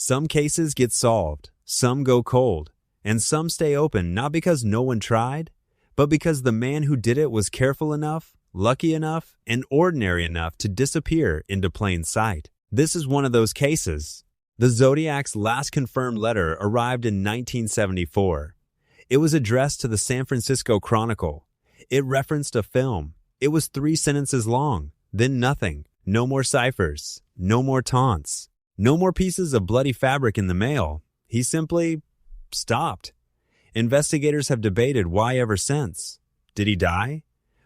Some cases get solved, some go cold, and some stay open not because no one tried, but because the man who did it was careful enough, lucky enough, and ordinary enough to disappear into plain sight. This is one of those cases. The Zodiac's last confirmed letter arrived in 1974. It was addressed to the San Francisco Chronicle. It referenced a film. It was 3 sentences long, then nothing. No more ciphers, no more taunts, no more pieces of bloody fabric in the mail. He simply stopped. Investigators have debated why ever since. Did he die?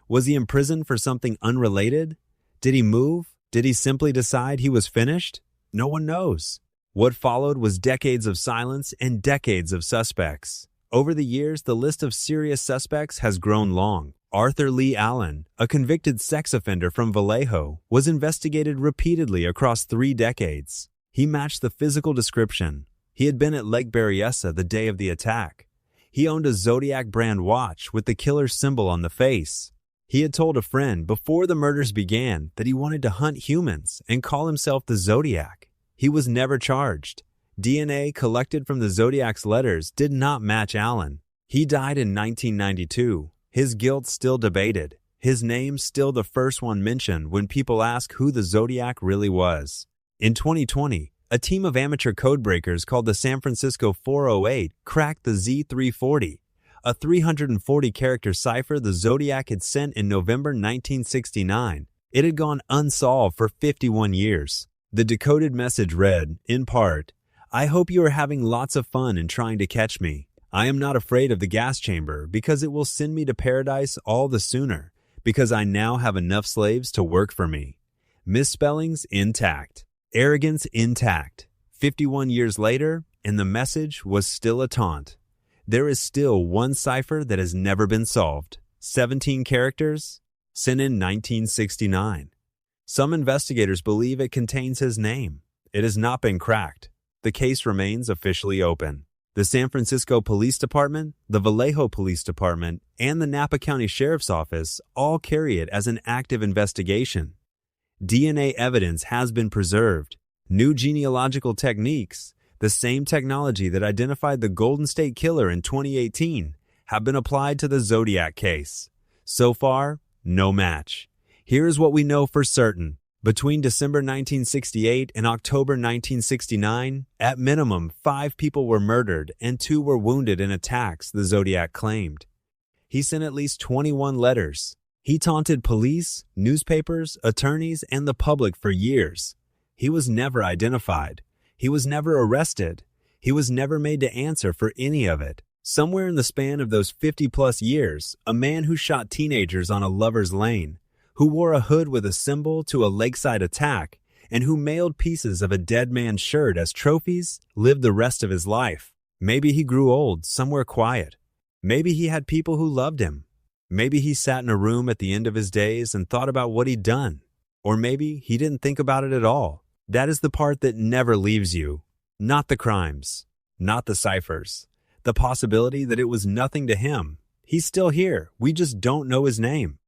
Was he imprisoned for something unrelated? Did he move? Did he simply decide he was finished? No one knows. What followed was decades of silence and decades of suspects. Over the years, the list of serious suspects has grown long. Arthur Lee Allen, a convicted sex offender from Vallejo, was investigated repeatedly across 3 decades. He matched the physical description. He had been at Lake Berryessa the day of the attack. He owned a Zodiac brand watch with the killer's symbol on the face. He had told a friend before the murders began that he wanted to hunt humans and call himself the Zodiac. He was never charged. DNA collected from the Zodiac's letters did not match Allen. He died in 1992. His guilt still debated. His name still the first one mentioned when people ask who the Zodiac really was. In 2020, a team of amateur codebreakers called the San Francisco 408 cracked the Z340, a 340-character cipher the Zodiac had sent in November 1969. It had gone unsolved for 51 years. The decoded message read, in part, "I hope you are having lots of fun in trying to catch me. I am not afraid of the gas chamber because it will send me to paradise all the sooner, because I now have enough slaves to work for me." Misspellings intact. Arrogance intact. 51 years later, and the message was still a taunt. There is still one cipher that has never been solved. 17 characters, sent in 1969. Some investigators believe it contains his name. It has not been cracked. The case remains officially open. The San Francisco Police Department, the Vallejo Police Department, and the Napa County Sheriff's Office all carry it as an active investigation. DNA evidence has been preserved. New genealogical techniques, the same technology that identified the Golden State Killer in 2018, have been applied to the Zodiac case. So far, no match. Here is what we know for certain. Between December 1968 and October 1969, at minimum, 5 people were murdered and 2 were wounded in attacks, the Zodiac claimed. He sent at least 21 letters. He taunted police, newspapers, attorneys, and the public for years. He was never identified. He was never arrested. He was never made to answer for any of it. Somewhere in the span of those 50-plus years, a man who shot teenagers on a lover's lane, who wore a hood with a symbol to a lakeside attack, and who mailed pieces of a dead man's shirt as trophies, lived the rest of his life. Maybe he grew old somewhere quiet. Maybe he had people who loved him. Maybe he sat in a room at the end of his days and thought about what he'd done. Or maybe he didn't think about it at all. That is the part that never leaves you. Not the crimes, not the ciphers. The possibility that it was nothing to him. He's still here. We just don't know his name.